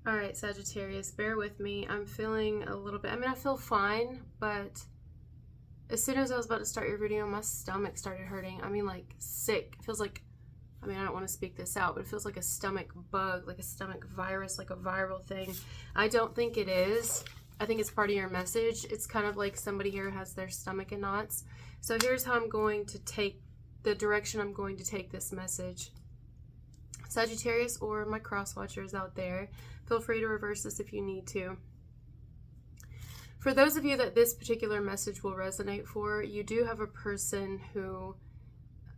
All right, Sagittarius, bear with me. I'm feeling a little bit, I feel fine, but as soon as I was about to start your video, my stomach started hurting. Like sick. It feels like, I don't want to speak this out, but it feels like a stomach bug, like a stomach virus, like a viral thing. I don't think it is. I think it's part of your message. It's kind of like somebody here has their stomach in knots. So here's how I'm going to take, the direction I'm going to take this message. Sagittarius or my cross watchers out there, feel free to reverse this if you need to. For those of you that this particular message will resonate for, you do have a person who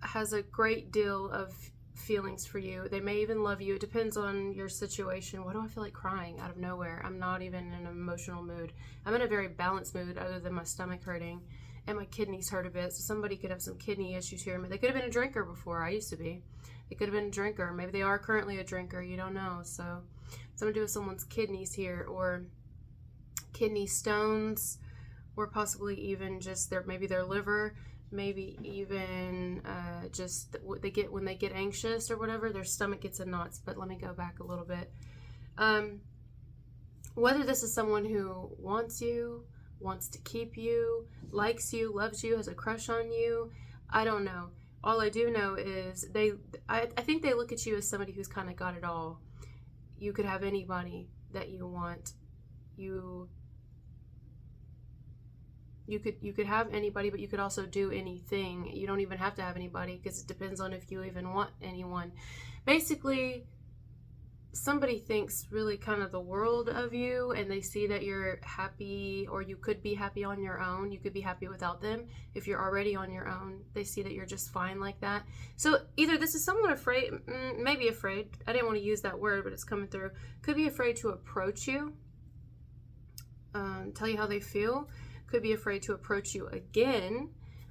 has a great deal of feelings for you. They may even love you. It depends on your situation. Why do I feel like crying out of nowhere? I'm not even in an emotional mood. I'm in a very balanced mood other than my stomach hurting and my kidneys hurt a bit. So somebody could have some kidney issues here. They could have been a drinker before. I used to be. They could have been a drinker. Maybe they are currently a drinker. You don't know. So something to do with someone's kidneys here, or kidney stones, or possibly even just maybe their liver, maybe even just what they get when they get anxious or whatever, their stomach gets in knots. But let me go back a little bit. Whether this is someone who wants you, wants to keep you, likes you, loves you, has a crush on you, I don't know. All I do know is I think they look at you as somebody who's kind of got it all. You could have anybody that you want. You could have anybody, but you could also do anything. You don't even have to have anybody, because it depends on if you even want anyone. Basically, somebody thinks really kind of the world of you, and they see that you're happy, or you could be happy on your own. You could be happy without them. If you're already on your own, they see that you're just fine like that. So either this is someone afraid, maybe afraid. I didn't want to use that word, but it's coming through. Could be afraid to approach you, tell you how they feel. Could be afraid to approach you again,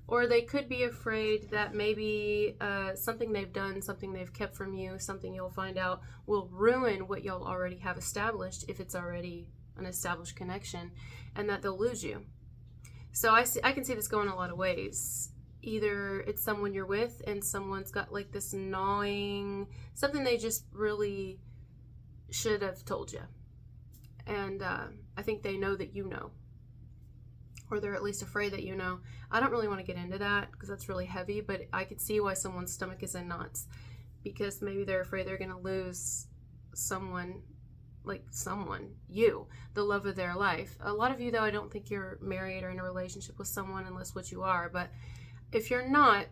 or they could be afraid that maybe something they've done, something they've kept from you, something you'll find out will ruin what y'all already have established, if it's already an established connection, and that they'll lose you. So I can see this going a lot of ways. Either it's someone you're with and someone's got like this gnawing, something they just really should have told you. And I think they know that you know. Or they're at least afraid that you know. I don't really want to get into that because that's really heavy, but I could see why someone's stomach is in knots, because maybe they're afraid they're going to lose someone, you, the love of their life. A lot of you, though, I don't think you're married or in a relationship with someone unless what you are, but if you're not,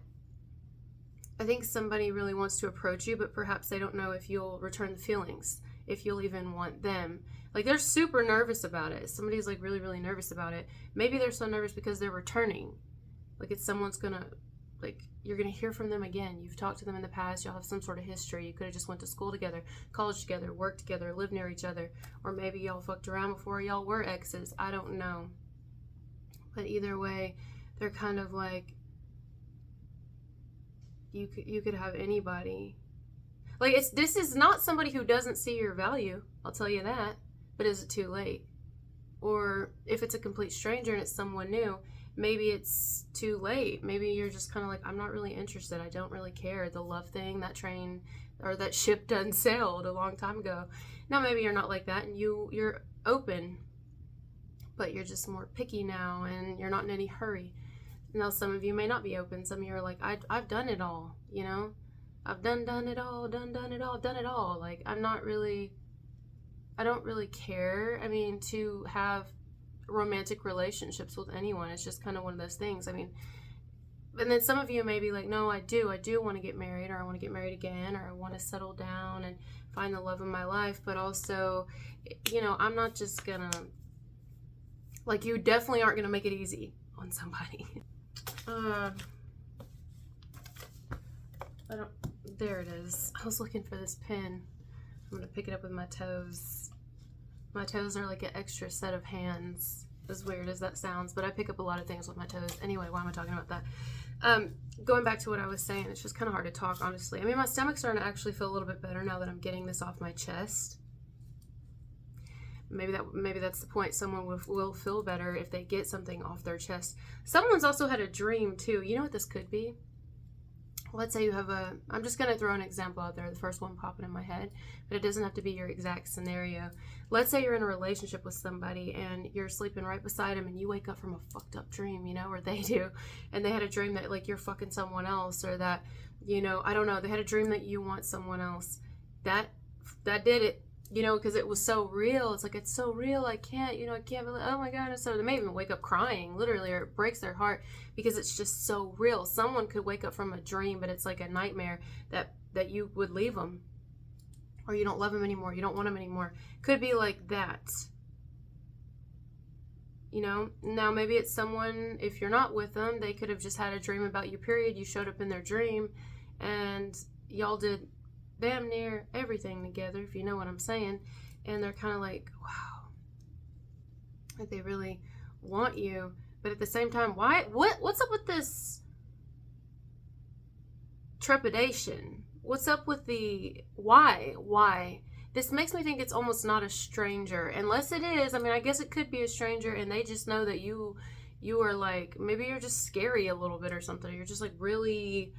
I think somebody really wants to approach you, but perhaps they don't know if you'll return the feelings, if you'll even want them. Like, they're super nervous about it. Somebody's like really, really nervous about it. Maybe they're so nervous because they're returning. Like, it's someone's gonna, like, you're gonna hear from them again. You've talked to them in the past. Y'all have some sort of history. You could have just went to school together, college together, worked together, lived near each other. Or maybe y'all fucked around before y'all were exes. I don't know. But either way, they're kind of like, you could have anybody. Like, this is not somebody who doesn't see your value. I'll tell you that. But is it too late? Or if it's a complete stranger and it's someone new, maybe it's too late. Maybe you're just kind of like, I'm not really interested. I don't really care. The love thing, that train or that ship done sailed a long time ago. Now maybe you're not like that and you're open, but you're just more picky now and you're not in any hurry. Now some of you may not be open. Some of you are like, I've done it all, you know? I've done it all, done it all, done it all. Like, I don't really care. To have romantic relationships with anyone, it's just kind of one of those things. And then some of you may be like, no, I do want to get married, or I want to get married again, or I want to settle down and find the love of my life. But also, I'm not just gonna, like, you definitely aren't gonna make it easy on somebody. There it is. I was looking for this pen. I'm gonna pick it up with my toes. My toes are like an extra set of hands, as weird as that sounds, but I pick up a lot of things with my toes. Anyway, why am I talking about that? Going back to what I was saying, it's just kind of hard to talk, honestly. My stomach's starting to actually feel a little bit better now that I'm getting this off my chest. Maybe that's the point. Someone will feel better if they get something off their chest. Someone's also had a dream too. You know what this could be? let's say you have I'm just going to throw an example out there, the first one popping in my head, but it doesn't have to be your exact scenario. Let's say you're in a relationship with somebody and you're sleeping right beside them and you wake up from a fucked up dream, or they do, and they had a dream that like you're fucking someone else, or that, I don't know, they had a dream that you want someone else. That did it, because it was so real. It's like, it's so real. I can't believe, oh my God. So they may even wake up crying, literally, or it breaks their heart because it's just so real. Someone could wake up from a dream, but it's like a nightmare that you would leave them, or you don't love them anymore. You don't want them anymore. Could be like that. Now maybe it's someone, if you're not with them, they could have just had a dream about you, period. You showed up in their dream and y'all did damn near everything together, if you know what I'm saying, and they're kind of like, wow, like they really want you, but at the same time, what's up with this trepidation? What's up with the why? This makes me think it's almost not a stranger, unless it is. I mean, I guess it could be a stranger and they just know that you are like, maybe you're just scary a little bit or something. You're just like really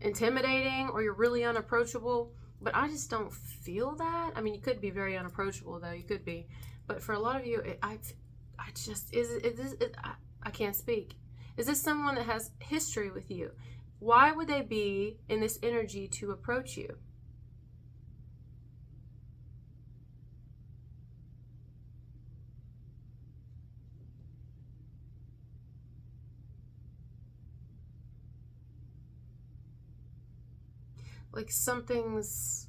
intimidating, or you're really unapproachable, but I just don't feel that. I mean, you could be very unapproachable though, you could be, but for a lot of you, I can't speak. Is this someone that has history with you? Why would they be in this energy to approach you? Like something's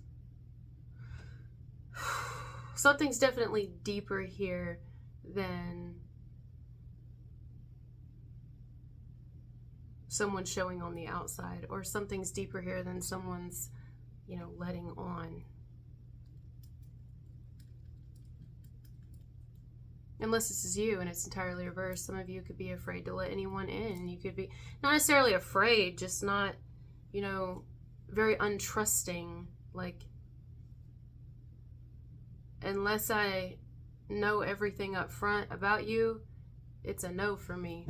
definitely deeper here than someone showing on the outside, or something's deeper here than someone's, letting on. Unless this is you and it's entirely reversed. Some of you could be afraid to let anyone in. You could be not necessarily afraid, just not, very untrusting, like, unless I know everything up front about you, it's a no for me.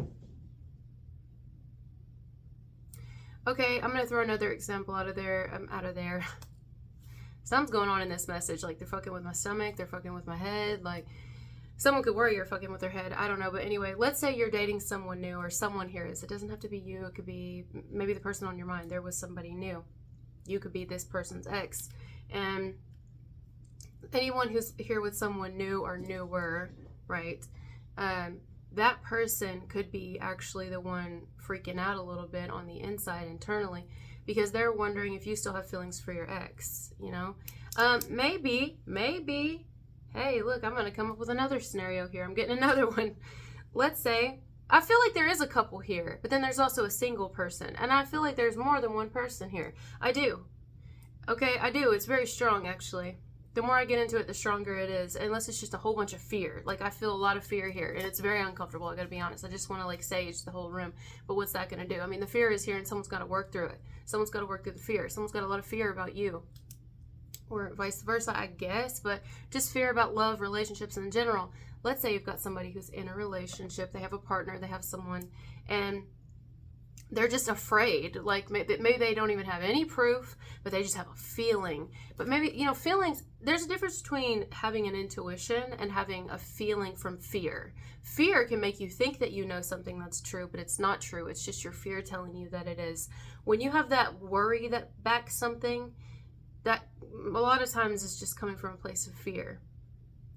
Okay, I'm gonna throw another example out of there. Something's going on in this message. Like, they're fucking with my stomach, they're fucking with my head. Like, someone could worry you're fucking with their head. I don't know. But anyway, let's say you're dating someone new, or someone here is. It doesn't have to be you. It could be maybe the person on your mind. There was somebody new. You could be this person's ex. And anyone who's here with someone new or newer, right? That person could be actually the one freaking out a little bit on the inside internally, because they're wondering if you still have feelings for your ex, Maybe, hey, look, I'm going to come up with another scenario here. I'm getting another one. Let's say, I feel like there is a couple here, but then there's also a single person. And I feel like there's more than one person here. I do. Okay, I do. It's very strong, actually. The more I get into it, the stronger it is. Unless it's just a whole bunch of fear. Like, I feel a lot of fear here, and it's very uncomfortable, I gotta be honest. I just want to, like, sage the whole room. But what's that gonna do? I mean, the fear is here, and someone's got to work through it. Someone's got to work through the fear. Someone's got a lot of fear about you. Or vice versa, I guess. But just fear about love, relationships in general. Let's say you've got somebody who's in a relationship. They have a partner. They have someone. And they're just afraid. Like, maybe they don't even have any proof, but they just have a feeling. But maybe, feelings, there's a difference between having an intuition and having a feeling from fear. Fear can make you think that you know something that's true, but it's not true. It's just your fear telling you that it is. When you have that worry that backs something, that a lot of times is just coming from a place of fear.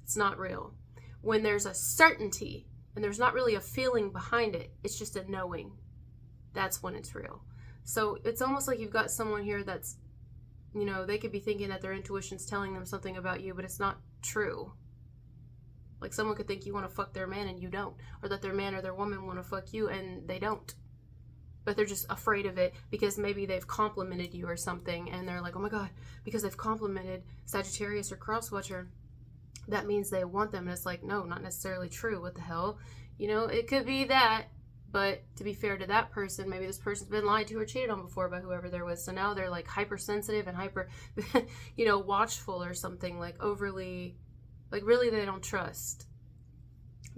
It's not real. When there's a certainty and there's not really a feeling behind it, it's just a knowing. That's when it's real. So it's almost like you've got someone here that's, they could be thinking that their intuition's telling them something about you, but it's not true. Like, someone could think you want to fuck their man and you don't, or that their man or their woman want to fuck you and they don't. But they're just afraid of it because maybe they've complimented you or something, and they're like, oh my God, because they've complimented Sagittarius or Crosswatcher, that means they want them. And it's like, no, not necessarily true. What the hell? It could be that. But to be fair to that person, maybe this person's been lied to or cheated on before by whoever they're with. So now they're like hypersensitive and hyper, watchful or something, like overly, like really they don't trust.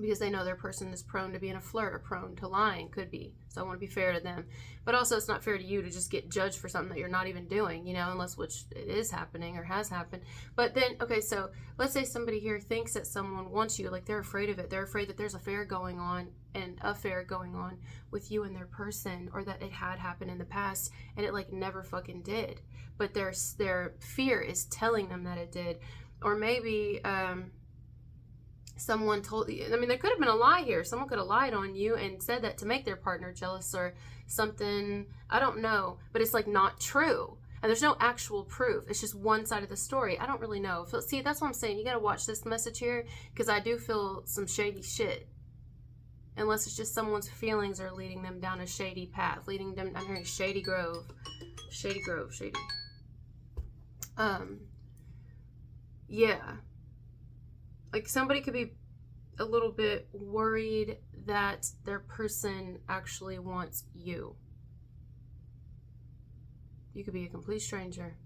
because they know their person is prone to being a flirt or prone to lying, could be. So I want to be fair to them. But also it's not fair to you to just get judged for something that you're not even doing, you know, unless, which it is happening or has happened. But then, okay, so let's say somebody here thinks that someone wants you, like they're afraid of it. They're afraid that there's an affair going on with you and their person, or that it had happened in the past and it like never fucking did. But their fear is telling them that it did. Or maybe, someone told you, I mean, there could have been a lie here. Someone could have lied on you and said that to make their partner jealous or something. I don't know, but it's like not true. And there's no actual proof. It's just one side of the story. I don't really know. See, that's what I'm saying. You got to watch this message here, because I do feel some shady shit. Unless it's just someone's feelings are leading them down a shady path, leading them, I'm hearing shady grove. Shady grove, shady. Yeah. Like somebody could be a little bit worried that their person actually wants you. You could be a complete stranger.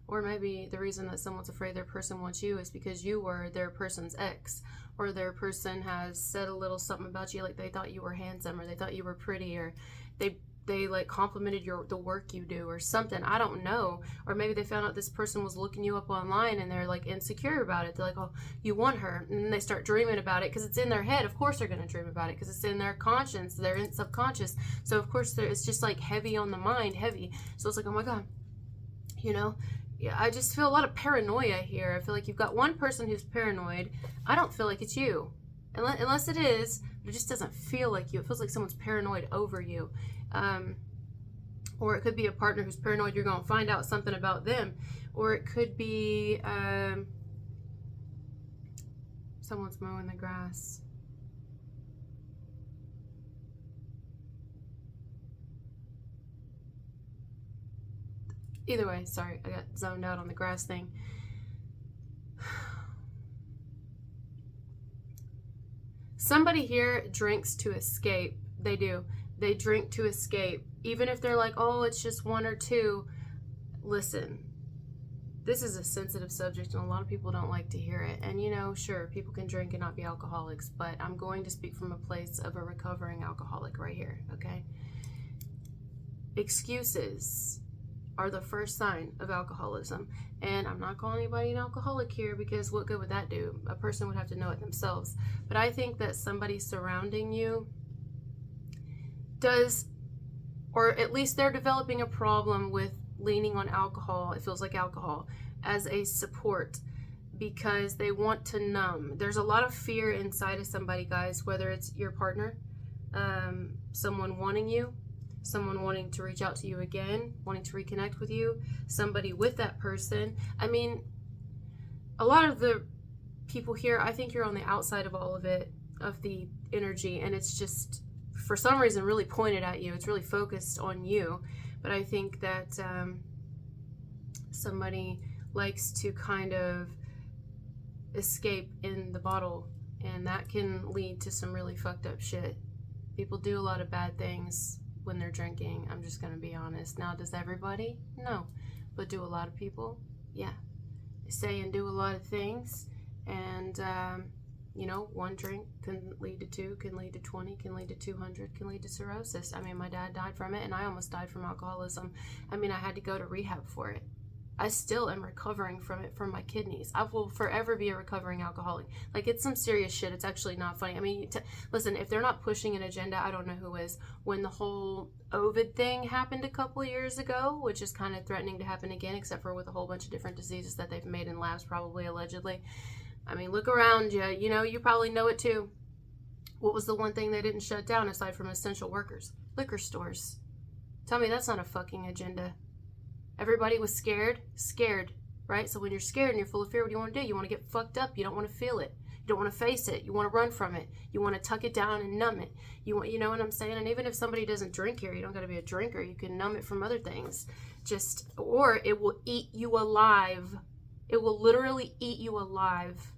Or maybe the reason that someone's afraid their person wants you is because you were their person's ex. Or their person has said a little something about you, like they thought you were handsome, or they thought you were pretty, or they like complimented the work you do or something. I don't know. Or maybe they found out this person was looking you up online and they're like insecure about it. They're like, oh, you want her. And then they start dreaming about it because it's in their head. Of course they're going to dream about it because it's in their conscience, their subconscious. So of course it's just like heavy on the mind, heavy. So it's like, oh my God, you know? Yeah, I just feel a lot of paranoia here. I feel like you've got one person who's paranoid. I don't feel like it's you. Unless it is, it just doesn't feel like you. It feels like someone's paranoid over you. Or it could be a partner who's paranoid you're going to find out something about them. Or it could be someone's mowing the grass. Either way, sorry, I got zoned out on the grass thing. Somebody here drinks to escape. They do. They drink to escape. Even if they're like, oh, it's just one or two. Listen, this is a sensitive subject and a lot of people don't like to hear it. And you know, sure, people can drink and not be alcoholics, but I'm going to speak from a place of a recovering alcoholic right here, okay? Excuses are the first sign of alcoholism. And I'm not calling anybody an alcoholic here, because what good would that do? A person would have to know it themselves. But I think that somebody surrounding you does, or at least they're developing a problem with leaning on alcohol, it feels like alcohol, as a support, because they want to numb. There's a lot of fear inside of somebody, guys, whether it's your partner, someone wanting you, someone wanting to reach out to you again, wanting to reconnect with you, somebody with that person. I mean, a lot of the people here, I think you're on the outside of all of it, of the energy, and it's just, for some reason, really pointed at you. It's really focused on you. But I think that somebody likes to kind of escape in the bottle, and that can lead to some really fucked up shit. People do a lot of bad things when they're drinking. I'm just going to be honest. Now, does everybody? No. But do a lot of people? Yeah. They say and do a lot of things, and you know, one drink can lead to 2, can lead to 20, can lead to 200, can lead to cirrhosis. I mean, my dad died from it, and I almost died from alcoholism. I mean, I had to go to rehab for it. I still am recovering from it, from my kidneys. I will forever be a recovering alcoholic. Like, it's some serious shit. It's actually not funny. I mean, listen, if they're not pushing an agenda, I don't know who is. When the whole Ovid thing happened a couple years ago, which is kind of threatening to happen again, except for with a whole bunch of different diseases that they've made in labs, probably, allegedly. I mean, look around you. You know, you probably know it too. What was the one thing they didn't shut down aside from essential workers? Liquor stores. Tell me that's not a fucking agenda. Everybody was scared, right? So when you're scared and you're full of fear, what do you want to do? You want to get fucked up. You don't want to feel it. You don't want to face it. You want to run from it. You want to tuck it down and numb it. You know what I'm saying? And even if somebody doesn't drink here, you don't got to be a drinker. You can numb it from other things. Or it will eat you alive. It will literally eat you alive.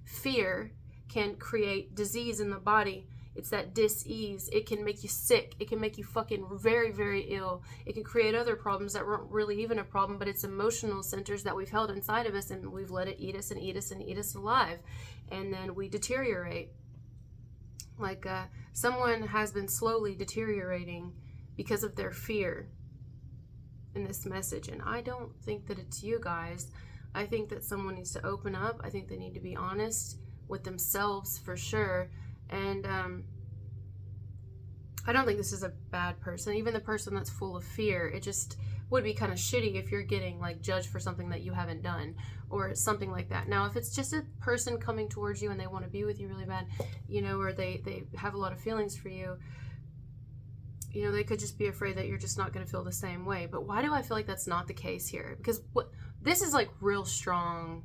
Fear can create disease in the body. It's that dis-ease. It can make you sick. It can make you fucking very, very ill. It can create other problems that weren't really even a problem, but it's emotional centers that we've held inside of us, and we've let it eat us and eat us and eat us alive. And then we deteriorate. Like someone has been slowly deteriorating because of their fear in this message. And I don't think that it's you guys. I think that someone needs to open up. I think they need to be honest with themselves for sure. And I don't think this is a bad person. Even the person that's full of fear, it just would be kind of shitty if you're getting like judged for something that you haven't done or something like that. Now, if it's just a person coming towards you and they want to be with you really bad, you know, or they have a lot of feelings for you, you know, they could just be afraid that you're just not going to feel the same way. But why do I feel like that's not the case here? Because this is like real strong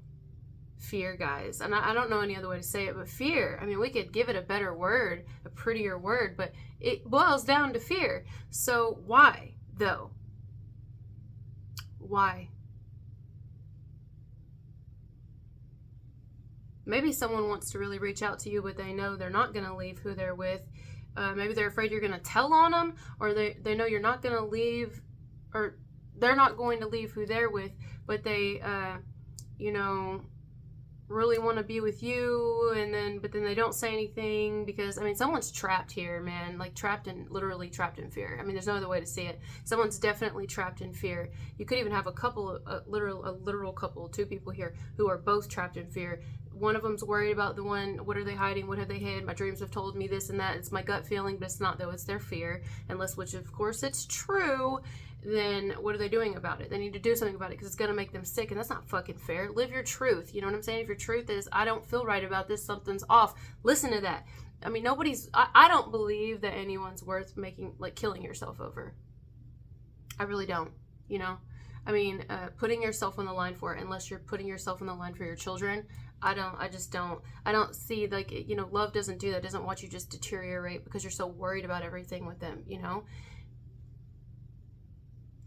fear, guys. And I don't know any other way to say it, but fear, I mean, we could give it a better word, a prettier word, but it boils down to fear. So why, though? Why? Maybe someone wants to really reach out to you, but they know they're not going to leave who they're with. Maybe they're afraid you're going to tell on them, or they know you're not going to leave, or they're not going to leave who they're with, but they, you know, really want to be with you, but then they don't say anything because, I mean, someone's trapped here, man, like literally trapped in fear. I mean, there's no other way to see it. Someone's definitely trapped in fear. You could even have a literal couple, two people here who are both trapped in fear. One of them's worried about the one, what are they hiding? What have they hid? My dreams have told me this and that. It's my gut feeling, but it's not, though. It's their fear. Which of course it's true. Then what are they doing about it? They need to do something about it because it's going to make them sick, and that's not fucking fair. Live your truth. You know what I'm saying? If your truth is, I don't feel right about this, something's off, listen to that. I mean, I don't believe that anyone's worth killing yourself over. I really don't, you know? I mean, putting yourself on the line for it, unless you're putting yourself on the line for your children, I don't see, like, you know, love doesn't do that. It doesn't want you just deteriorate because you're so worried about everything with them, you know?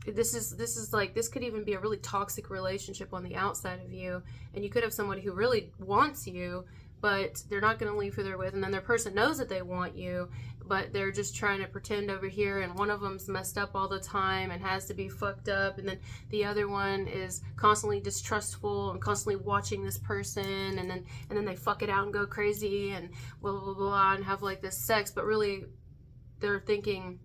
This is like, this could even be a really toxic relationship on the outside of you, and you could have somebody who really wants you, but they're not going to leave who they're with, and then their person knows that they want you, but they're just trying to pretend over here, and one of them's messed up all the time and has to be fucked up, and then the other one is constantly distrustful and constantly watching this person, and then they fuck it out and go crazy and blah blah blah and have like this sex, but really they're thinking,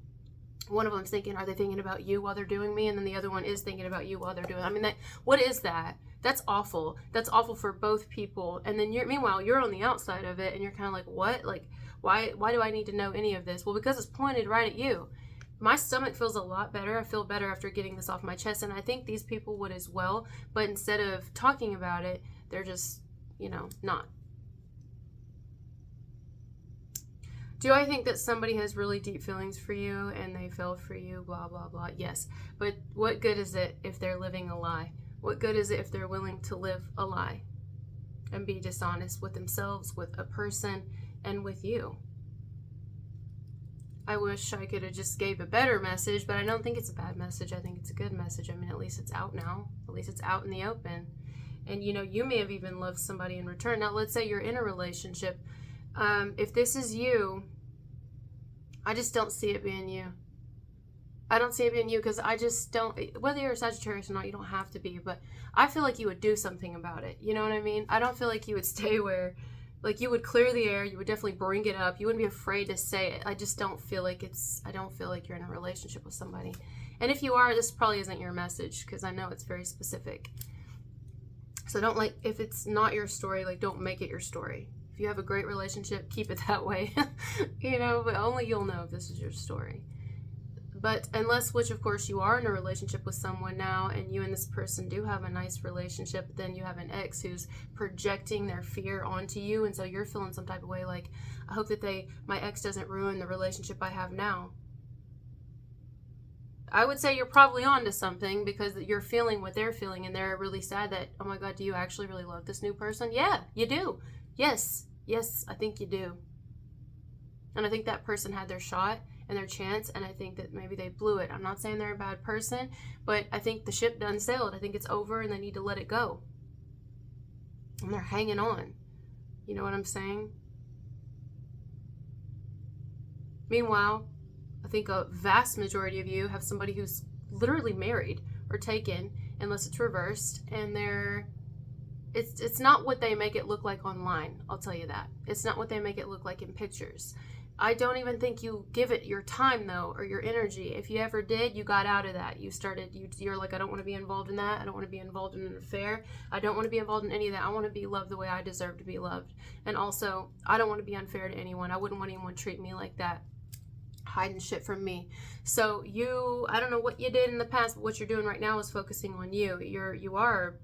one of them's thinking, are they thinking about you while they're doing me? And then the other one is thinking about you while they're doing, I mean, what is that? That's awful. That's awful for both people. And then meanwhile, you're on the outside of it and you're kind of like, what? Like, why do I need to know any of this? Well, because it's pointed right at you. My stomach feels a lot better. I feel better after getting this off my chest. And I think these people would as well. But instead of talking about it, they're just, you know, not. Do I think that somebody has really deep feelings for you and they fell for you, blah, blah, blah? Yes. But what good is it if they're living a lie? What good is it if they're willing to live a lie and be dishonest with themselves, with a person, and with you? I wish I could have just gave a better message, but I don't think it's a bad message. I think it's a good message. I mean, at least it's out now. At least it's out in the open. And, you know, you may have even loved somebody in return. Now, let's say you're in a relationship. If this is you, I just don't see it being you. I don't see it being you because I just don't, whether you're a Sagittarius or not, you don't have to be, but I feel like you would do something about it. You know what I mean? I don't feel like you would stay where, like, you would clear the air. You would definitely bring it up. You wouldn't be afraid to say it. I just don't feel like I don't feel like you're in a relationship with somebody. And if you are, this probably isn't your message because I know it's very specific. So don't, like, if it's not your story, like, don't make it your story. If you have a great relationship, keep it that way, you know, but only you'll know if this is your story. But unless, which of course you are in a relationship with someone now and you and this person do have a nice relationship, but then you have an ex who's projecting their fear onto you, and so you're feeling some type of way like, I hope that my ex doesn't ruin the relationship I have now. I would say you're probably onto something because you're feeling what they're feeling and they're really sad that, oh my God, do you actually really love this new person? Yeah, you do. Yes, I think you do. And I think that person had their shot and their chance, and I think that maybe they blew it. I'm not saying they're a bad person, but I think the ship done sailed. I think it's over and they need to let it go. And they're hanging on. You know what I'm saying? Meanwhile, I think a vast majority of you have somebody who's literally married or taken, unless it's reversed, and they're it's not what they make it look like online. I'll tell you that. It's not what they make it look like in pictures. I don't even think you give it your time, though, or your energy. If you ever did, you got out of that. You're like, I don't want to be involved in that. I don't want to be involved in an affair. I don't want to be involved in any of that. I want to be loved the way I deserve to be loved. And also, I don't want to be unfair to anyone. I wouldn't want anyone to treat me like that, hiding shit from me. So I don't know what you did in the past, but what you're doing right now is focusing on you. You are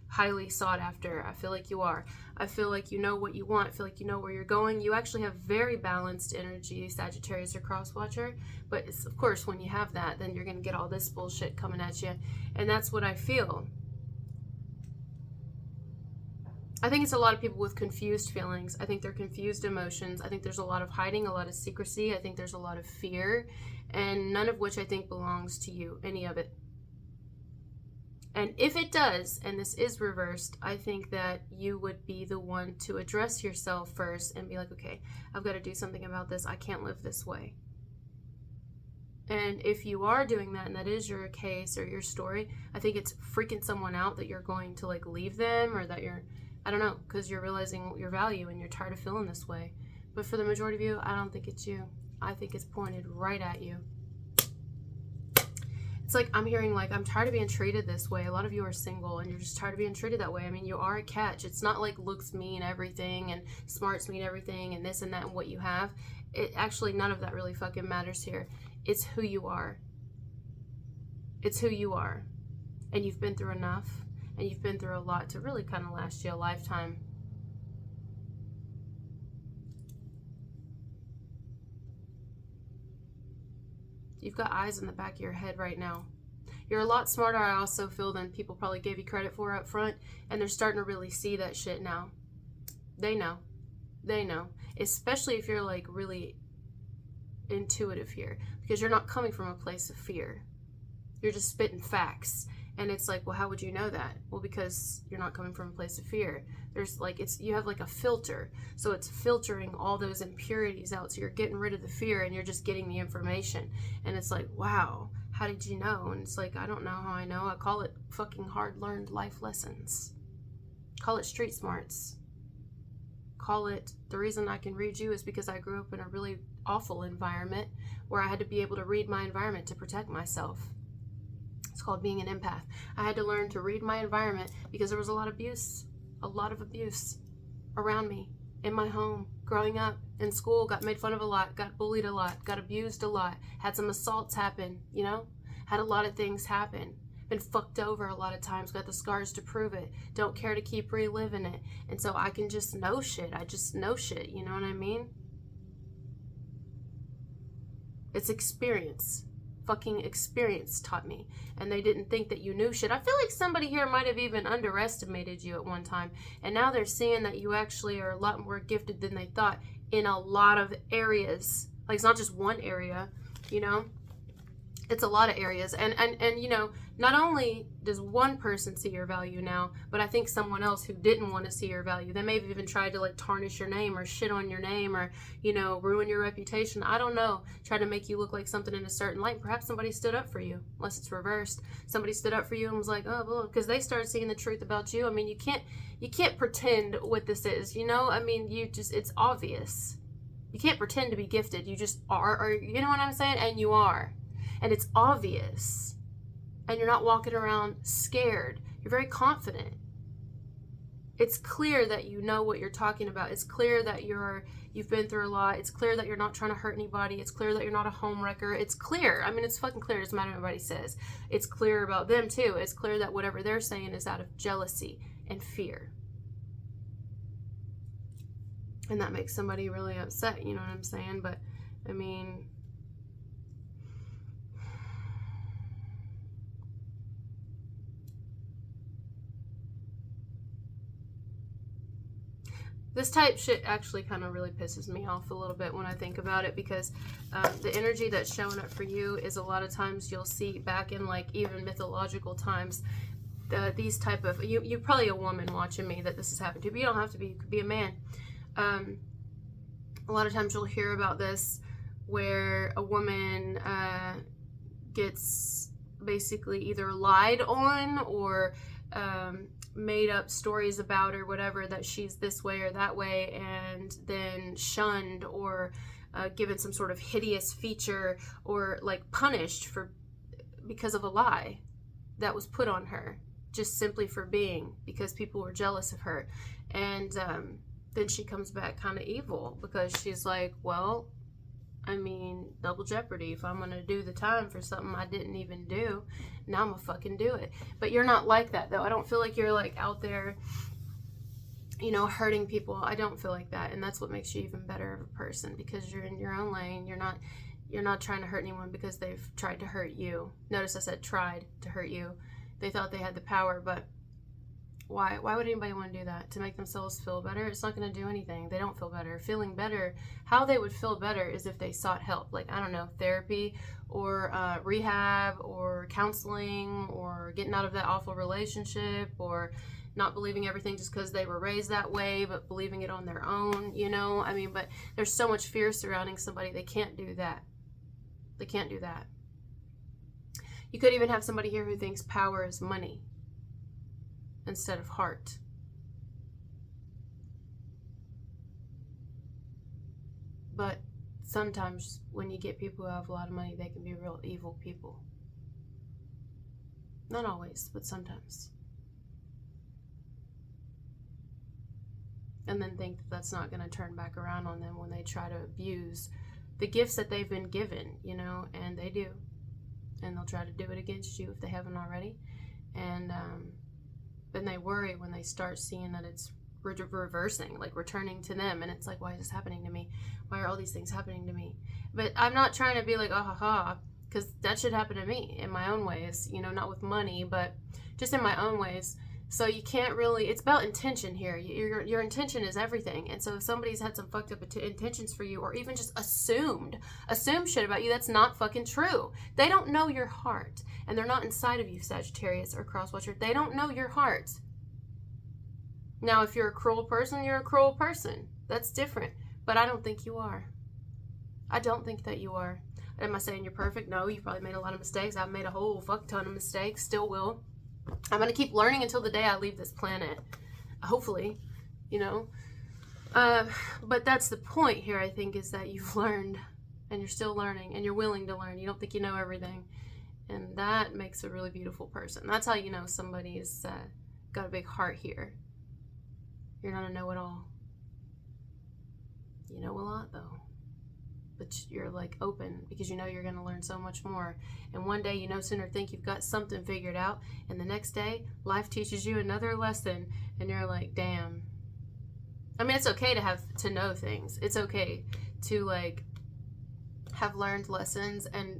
highly sought after. I feel like you are. I feel like you know what you want. I feel like you know where you're going. You actually have very balanced energy, Sagittarius or cross watcher. But it's, of course, when you have that, then you're going to get all this bullshit coming at you. And that's what I feel. I think it's a lot of people with confused feelings. I think they're confused emotions. I think there's a lot of hiding, a lot of secrecy. I think there's a lot of fear, and none of which I think belongs to you, any of it. And if it does, and this is reversed, I think that you would be the one to address yourself first and be like, okay, I've got to do something about this. I can't live this way. And if you are doing that, and that is your case or your story, I think it's freaking someone out that you're going to like leave them, or that you're, I don't know, because you're realizing your value and you're tired of feeling this way. But for the majority of you, I don't think it's you. I think it's pointed right at you. It's like I'm hearing like, I'm tired of being treated this way. A lot of you are single and you're just tired of being treated that way. I mean, you are a catch. It's not like looks mean everything and smarts mean everything and this and that and what you have. It actually, none of that really fucking matters here. It's who you are. It's who you are. And you've been through enough, and you've been through a lot to really kind of last you a lifetime. You've got eyes in the back of your head right now. You're a lot smarter, I also feel, than people probably gave you credit for up front, and they're starting to really see that shit now. They know. They know. Especially if you're like really intuitive here, because you're not coming from a place of fear. You're just spitting facts. And it's like, well, how would you know that? Well, because you're not coming from a place of fear. There's like, you have like a filter. So it's filtering all those impurities out. So you're getting rid of the fear and you're just getting the information. And it's like, wow, how did you know? And it's like, I don't know how I know. I call it fucking hard learned life lessons. Call it street smarts. Call it, the reason I can read you is because I grew up in a really awful environment where I had to be able to read my environment to protect myself. It's called being an empath. I had to learn to read my environment because there was a lot of abuse around me, in my home, growing up, in school, got made fun of a lot, got bullied a lot, got abused a lot, had some assaults happen, you know, had a lot of things happen, been fucked over a lot of times, got the scars to prove it, don't care to keep reliving it. And so I can just know shit. I just know shit, you know what I mean? It's experience. Fucking experience taught me, and they didn't think that you knew shit. I feel like somebody here might have even underestimated you at one time, and now they're seeing that you actually are a lot more gifted than they thought in a lot of areas. Like, it's not just one area, you know, it's a lot of areas. And you know, not only does one person see your value now, but I think someone else who didn't want to see your value, they may have even tried to like tarnish your name or shit on your name or, you know, ruin your reputation. I don't know. Try to make you look like something in a certain light. Perhaps somebody stood up for you, unless it's reversed. Somebody stood up for you and was like, oh, well, because they started seeing the truth about you. I mean, you can't pretend what this is, you know? I mean, it's obvious. You can't pretend to be gifted. You just are, or you know what I'm saying? And you are. And it's obvious. And you're not walking around scared. You're very confident. It's clear that you know what you're talking about. It's clear that you've been through a lot. It's clear that you're not trying to hurt anybody. It's clear that you're not a home wrecker. It's clear. I mean, it's fucking clear. It doesn't matter what anybody says. It's clear about them too. It's clear that whatever they're saying is out of jealousy and fear. And that makes somebody really upset, you know what I'm saying? But, I mean, this type shit actually kind of really pisses me off a little bit when I think about it, because the energy that's showing up for you is a lot of times you'll see back in like even mythological times, these type of, you're probably a woman watching me that this has happened to, but you don't have to be, you could be a man. A lot of times you'll hear about this where a woman gets basically either lied on or made up stories about or whatever, that she's this way or that way, and then shunned or given some sort of hideous feature or like punished for because of a lie that was put on her, just simply for being, because people were jealous of her. And then she comes back kind of evil because she's like, well, I mean, double jeopardy. If I'm going to do the time for something I didn't even do, now I'm going to fucking do it. But you're not like that, though. I don't feel like you're like out there, you know, hurting people. I don't feel like that. And that's what makes you even better of a person, because you're in your own lane. You're not trying to hurt anyone because they've tried to hurt you. Notice I said tried to hurt you. They thought they had the power, but why would anybody want to do that? To make themselves feel better? It's not going to do anything. They don't feel better. Feeling better, how they would feel better is if they sought help, like, I don't know, therapy or rehab or counseling, or getting out of that awful relationship, or not believing everything just because they were raised that way, but believing it on their own, you know? I mean, but there's so much fear surrounding somebody, they can't do that. They can't do that. You could even have somebody here who thinks power is money instead of heart. But sometimes when you get people who have a lot of money, they can be real evil people. Not always, but sometimes. And then think that that's not going to turn back around on them when they try to abuse the gifts that they've been given, you know, and they do. And they'll try to do it against you if they haven't already. And then they worry when they start seeing that it's reversing, like returning to them. And it's like, why is this happening to me? Why are all these things happening to me? But I'm not trying to be like, oh, ha, ha, because that should happen to me in my own ways, you know, not with money, but just in my own ways. So you can't really, it's about intention here. Your intention is everything. And so if somebody's had some fucked up intentions for you, or even just assumed shit about you, that's not fucking true. They don't know your heart. And they're not inside of you, Sagittarius or Crosswatcher. They don't know your heart. Now, if you're a cruel person, you're a cruel person. That's different. But I don't think you are. I don't think that you are. Am I saying you're perfect? No, you probably made a lot of mistakes. I've made a whole fuck ton of mistakes. Still will. I'm going to keep learning until the day I leave this planet. Hopefully, you know. But that's the point here, I think, is that you've learned and you're still learning and you're willing to learn. You don't think you know everything. And that makes a really beautiful person. That's how you know somebody's got a big heart here. You're not a know-it-all. You know a lot, though. But you're like open because you know you're going to learn so much more. And one day you no sooner think you've got something figured out, and the next day life teaches you another lesson, and you're like, damn. I mean, it's okay to know things. It's okay to like have learned lessons and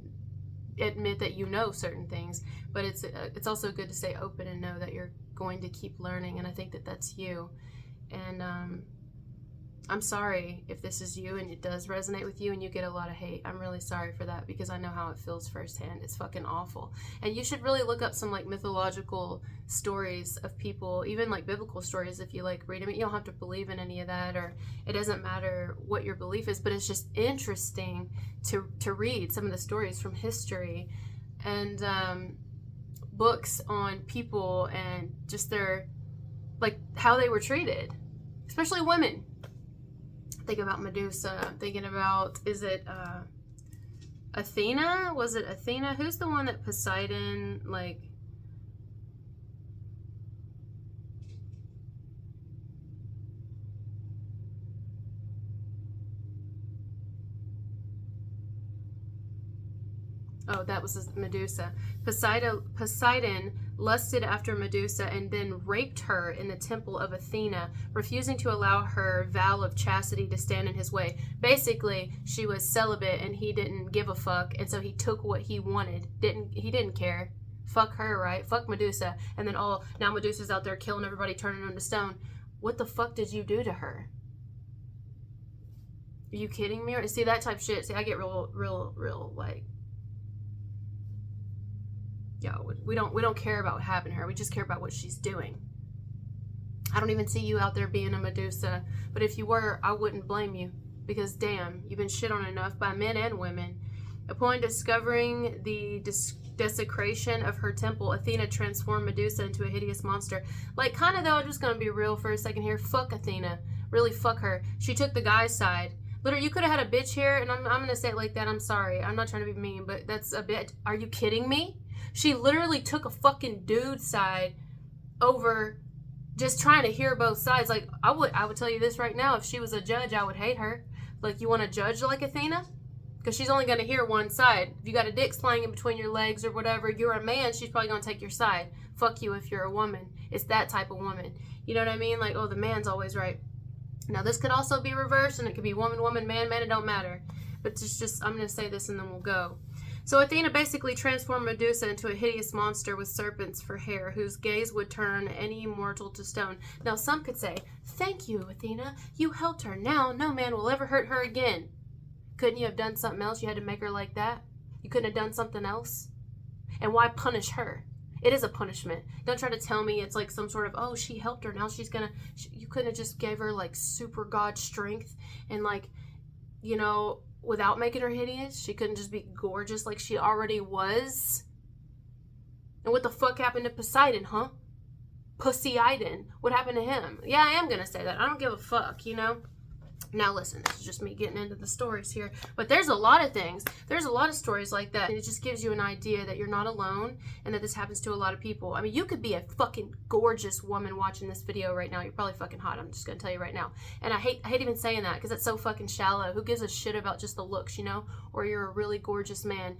admit that you know certain things, but it's also good to stay open and know that you're going to keep learning. And I think that that's you. And I'm sorry if this is you and it does resonate with you and you get a lot of hate. I'm really sorry for that, because I know how it feels firsthand. It's fucking awful. And you should really look up some like mythological stories of people, even like biblical stories if you like read them. You don't have to believe in any of that, or it doesn't matter what your belief is, but it's just interesting to read some of the stories from history and books on people and just their, like, how they were treated, especially women. Think about Medusa. I'm thinking about, is it Athena? Was it Athena? Who's the one that Poseidon, like... Oh, that was Medusa. Poseidon lusted after Medusa and then raped her in the temple of Athena, refusing to allow her vow of chastity to stand in his way. Basically, she was celibate and he didn't give a fuck, and so he took what he wanted. He didn't care. Fuck her, right? Fuck Medusa. And then now Medusa's out there killing everybody, turning them to stone. What the fuck did you do to her? Are you kidding me? See, that type of shit. See, I get real like... Yeah, we don't care about what happened to her. We just care about what she's doing. I don't even see you out there being a Medusa. But if you were, I wouldn't blame you. Because damn, you've been shit on enough by men and women. Upon discovering the desecration of her temple, Athena transformed Medusa into a hideous monster. Like, kind of though, I'm just gonna be real for a second here. Fuck Athena. Really, fuck her. She took the guy's side. Literally, you could have had a bitch here, and I'm gonna say it like that. I'm sorry. I'm not trying to be mean, but that's a bit. Are you kidding me? She literally took a fucking dude's side over just trying to hear both sides. Like, I would tell you this right now. If she was a judge, I would hate her. Like, you want to judge like Athena? Because she's only going to hear one side. If you got a dick flying in between your legs or whatever, you're a man, she's probably going to take your side. Fuck you if you're a woman. It's that type of woman. You know what I mean? Like, oh, the man's always right. Now, this could also be reversed, and it could be woman, woman, man, man. It don't matter. But it's just, I'm going to say this and then we'll go. So Athena basically transformed Medusa into a hideous monster with serpents for hair, whose gaze would turn any mortal to stone. Now, some could say, thank you, Athena. You helped her. Now, no man will ever hurt her again. Couldn't you have done something else? You had to make her like that? You couldn't have done something else? And why punish her? It is a punishment. Don't try to tell me it's like some sort of, oh, she helped her. Now she's gonna... You couldn't have just gave her, like, super god strength and, like, you know, without making her hideous? She couldn't just be gorgeous like she already was? And what the fuck happened to Poseidon, huh? Poseidon. What happened to him? Yeah, I am gonna say that. I don't give a fuck, you know? Now listen, this is just me getting into the stories here, but there's a lot of things. There's a lot of stories like that, and it just gives you an idea that you're not alone and that this happens to a lot of people. I mean, you could be a fucking gorgeous woman watching this video right now. You're probably fucking hot. I'm just gonna tell you right now. And I hate even saying that because it's so fucking shallow. Who gives a shit about just the looks, you know? Or you're a really gorgeous man.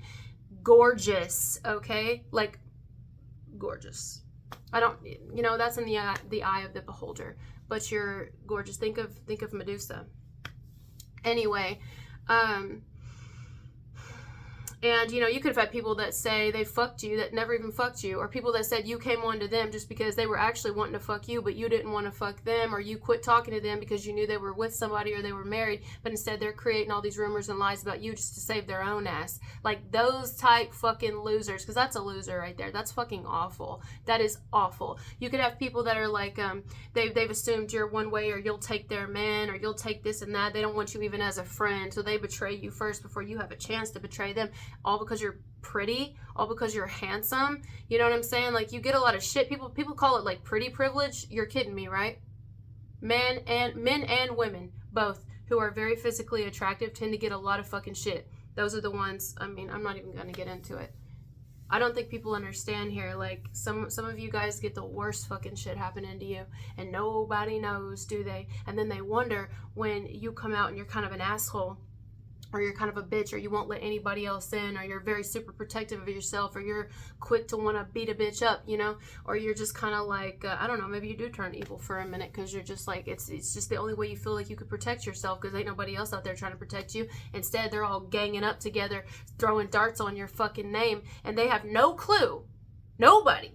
Gorgeous, okay? Like, gorgeous. I don't, you know, that's in the eye of the beholder. But you're gorgeous. Think of Medusa. Anyway, and, you know, you could have had people that say they fucked you that never even fucked you, or people that said you came on to them just because they were actually wanting to fuck you, but you didn't want to fuck them, or you quit talking to them because you knew they were with somebody or they were married, but instead they're creating all these rumors and lies about you just to save their own ass. Like, those type fucking losers, because that's a loser right there. That's fucking awful. That is awful. You could have people that are like, they've assumed you're one way, or you'll take their man, or you'll take this and that. They don't want you even as a friend, so they betray you first before you have a chance to betray them. All because you're pretty, all because you're handsome. You know what I'm saying? Like, you get a lot of shit. People call it like pretty privilege. You're kidding me, right? Men and women, both, who are very physically attractive tend to get a lot of fucking shit. Those are the ones, I mean, I'm not even going to get into it. I don't think people understand here. Like, some of you guys get the worst fucking shit happening to you, and nobody knows, do they? And then they wonder when you come out and you're kind of an asshole, or you're kind of a bitch, or you won't let anybody else in, or you're very super protective of yourself, or you're quick to want to beat a bitch up, you know, or you're just kind of like, I don't know, maybe you do turn evil for a minute because you're just like, it's just the only way you feel like you could protect yourself because ain't nobody else out there trying to protect you. Instead, they're all ganging up together, throwing darts on your fucking name, and they have no clue. Nobody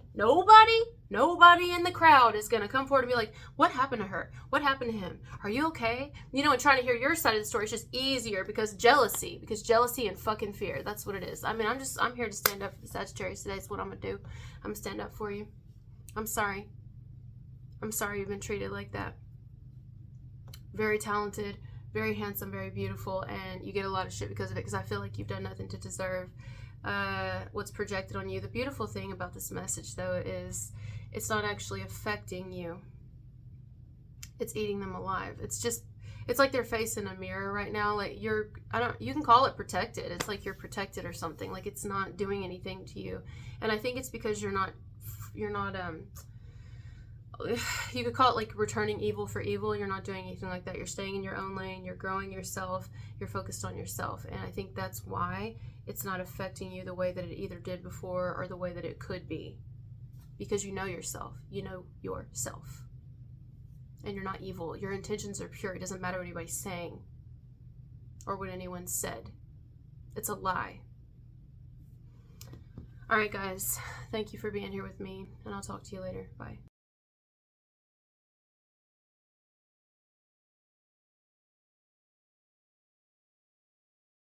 in the crowd is going to come forward and be like, what happened to her? What happened to him? Are you okay? You know, and trying to hear your side of the story is just easier because jealousy and fucking fear. That's what it is. I mean, I'm here to stand up for the Sagittarius today. That's what I'm going to do. I'm going to stand up for you. I'm sorry. I'm sorry you've been treated like that. Very talented, very handsome, very beautiful, and you get a lot of shit because of it, because I feel like you've done nothing to deserve what's projected on you. The beautiful thing about this message, though, is it's not actually affecting you. It's eating them alive. It's like they're facing a mirror right now. Like, you can call it protected. It's like you're protected or something. Like, it's not doing anything to you. And I think it's because you're not you could call it like returning evil for evil. You're not doing anything like that. You're staying in your own lane. You're growing yourself. You're focused on yourself. And I think that's why it's not affecting you the way that it either did before or the way that it could be. Because you know yourself. You know yourself. And you're not evil. Your intentions are pure. It doesn't matter what anybody's saying or what anyone said. It's a lie. All right, guys. Thank you for being here with me, and I'll talk to you later. Bye.